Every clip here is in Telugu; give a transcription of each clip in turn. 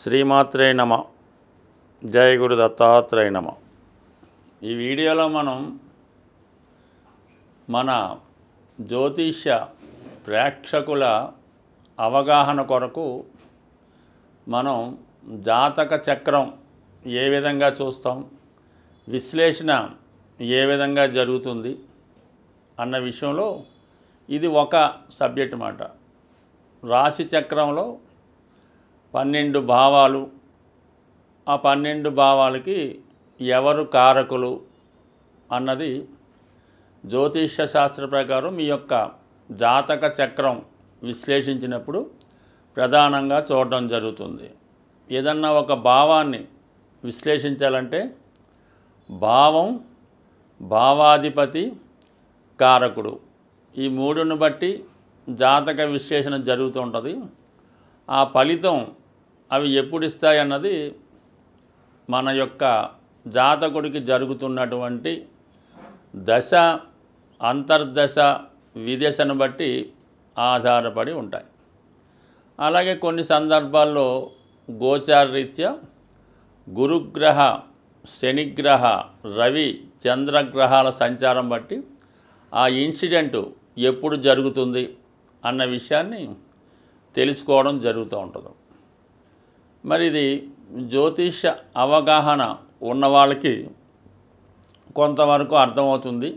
శ్రీమాత్రే నమ. జయ గురు దత్తాత్రేయ నమ. ఈ వీడియోలో మనం మన జ్యోతిష్య ప్రేక్షకుల అవగాహన కొరకు మనం జాతక చక్రం ఏ విధంగా చూస్తాం, విశ్లేషణ ఏ విధంగా జరుగుతుంది అన్న విషయంలో ఇది ఒక సబ్జెక్ట్ మాట. రాశి చక్రంలో 12 భావాలు, ఆ 12 భావాలకి ఎవరు కారకులు అన్నది జ్యోతిష్య శాస్త్ర ప్రకారం మీ యొక్క జాతక చక్రం విశ్లేషించినప్పుడు ప్రధానంగా చూడడం జరుగుతుంది. ఏదన్నా ఒక భావాన్ని విశ్లేషించాలంటే భావం, భావాధిపతి, కారకుడు ఈ మూడును బట్టి జాతక విశ్లేషణ జరుగుతూ ఉంటుంది. ఆ ఫలితం అవి ఎప్పుడు ఇస్తాయి అన్నది మన యొక్క జాతకుడికి జరుగుతున్నటువంటి దశ, అంతర్దశ, విదశను బట్టి ఆధారపడి ఉంటాయి. అలాగే కొన్ని సందర్భాల్లో గోచారరీత్యా గురుగ్రహ, శనిగ్రహ, రవి, చంద్రగ్రహాల సంచారం బట్టి ఆ ఇన్సిడెంటు ఎప్పుడు జరుగుతుంది అన్న విషయాన్ని తెలుసుకోవడం జరుగుతూ ఉంటుంది. మరి ఇది జ్యోతిష అవగాహన ఉన్న వాళ్ళకి కొంతవరకు అర్థమవుతుంది.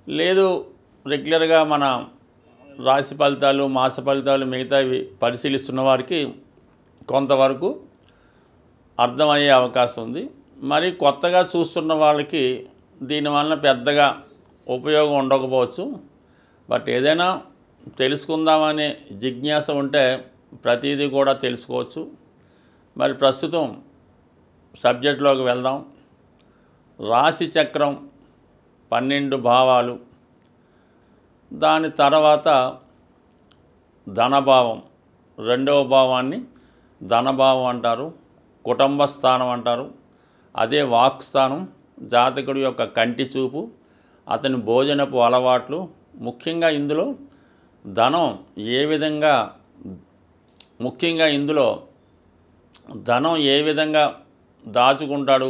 లేదు రెగ్యులర్గా మన రాశి ఫలితాలు, మాస ఫలితాలు మిగతావి పరిశీలిస్తున్న వారికి కొంతవరకు అర్థమయ్యే అవకాశం ఉంది. మరి కొత్తగా చూస్తున్న వాళ్ళకి దీనివల్ల పెద్దగా ఉపయోగం ఉండకపోవచ్చు. బట్ ఏదైనా తెలుసుకుందామనే జిజ్ఞాస ఉంటే ప్రతిదీ కూడా తెలుసుకోవచ్చు. మరి ప్రస్తుతం సబ్జెక్టులోకి వెళ్దాం. రాశి చక్రం 12 భావాలు, దాని తర్వాత ధనభావం, రెండవ భావాన్ని ధనభావం అంటారు, కుటుంబ స్థానం అంటారు. అదే వాక్స్థానం, జాతకుడి యొక్క కంటి చూపు, అతని భోజనపు అలవాట్లు. ముఖ్యంగా ఇందులో ధనం ఏ విధంగా దాచుకుంటాడు,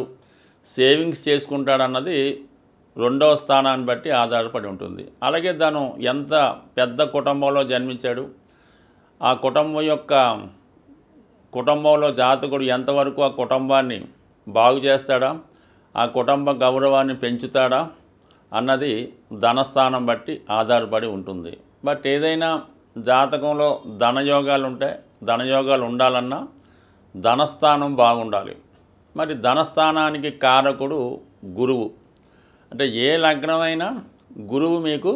సేవింగ్స్ చేసుకుంటాడు అన్నది రెండవ స్థానాన్ని బట్టి ఆధారపడి ఉంటుంది. అలాగే ధనం ఎంత పెద్ద కుటుంబంలో జన్మించాడు, ఆ కుటుంబంలో జాతకుడు ఎంతవరకు ఆ కుటుంబాన్ని బాగు చేస్తాడా, ఆ కుటుంబ గౌరవాన్ని పెంచుతాడా అన్నది ధనస్థానం బట్టి ఆధారపడి ఉంటుంది. బట్ ఏదైనా జాతకంలో ధనయోగాలు ఉండాలన్నా ధనస్థానం బాగుండాలి. మరి ధనస్థానానికి కారకుడు గురువు. అంటే ఏ లగ్నమైనా గురువు మీకు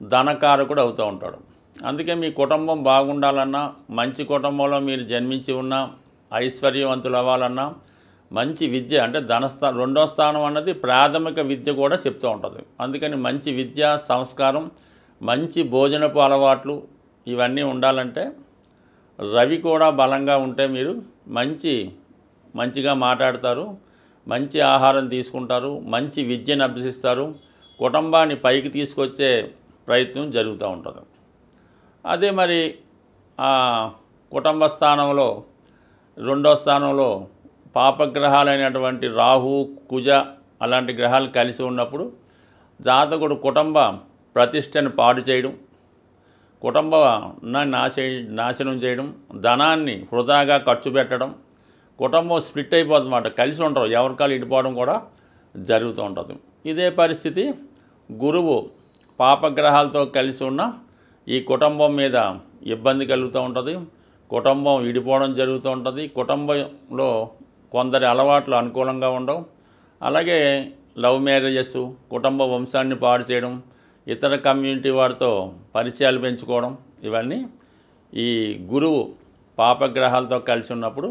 ధనకారకుడు అవుతూ ఉంటాడు. అందుకే మీ కుటుంబం బాగుండాలన్నా, మంచి కుటుంబంలో మీరు జన్మించి ఉన్నా, ఐశ్వర్యవంతులు అవ్వాలన్నా, మంచి విద్య అంటే రెండో స్థానం అన్నది ప్రాథమిక విద్య కూడా చెప్తూ ఉంటుంది. అందుకని మంచి విద్య, సంస్కారం, మంచి భోజనపు అలవాట్లు ఇవన్నీ ఉండాలంటే రవి కూడా బలంగా ఉంటే మీరు మంచిగా మాట్లాడతారు, మంచి ఆహారం తీసుకుంటారు, మంచి విద్యను అభ్యసిస్తారు, కుటుంబాన్ని పైకి తీసుకొచ్చే ప్రయత్నం జరుగుతూ ఉంటుంది. అదే మరి ఆ కుటుంబ స్థానంలో రెండో స్థానంలో పాపగ్రహాలైనటువంటి రాహు, కుజ అలాంటి గ్రహాలు కలిసి ఉన్నప్పుడు జాతకుడు కుటుంబ ప్రతిష్టను పాడు చేయడం, కుటుంబాన్ని నాశనం చేయడం, ధనాన్ని వృధాగా ఖర్చు పెట్టడం, కుటుంబం స్ప్లిట్ అయిపోతుందన్నమాట, కలిసి ఉండరు, ఎవరికాలు ఇడిపోవడం కూడా జరుగుతూ ఉంటుంది. ఇదే పరిస్థితి గురువు పాపగ్రహాలతో కలిసి ఉన్న ఈ కుటుంబం మీద ఇబ్బంది కలుగుతూ ఉంటుంది, కుటుంబం విడిపోవడం జరుగుతూ ఉంటుంది, కుటుంబంలో కొందరి అలవాట్లు అనుకూలంగా ఉండవు. అలాగే లవ్ మ్యారేజెస్, కుటుంబ వంశాన్ని పాడు చేయడం, ఇతర కమ్యూనిటీ వారితో పరిచయాలు పెంచుకోవడం, ఇవన్నీ ఈ గురువు పాపగ్రహాలతో కలిసి ఉన్నప్పుడు,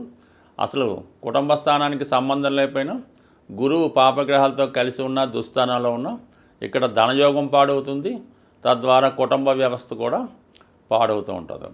అసలు కుటుంబ స్థానానికి సంబంధం లేకపోయినా గురువు పాపగ్రహాలతో కలిసి ఉన్న దుస్థానాల్లో ఉన్న ఇక్కడ ధనయోగం పాడవుతుంది, తద్వారా కుటుంబ వ్యవస్థ కూడా పాడవుతూ ఉంటుంది.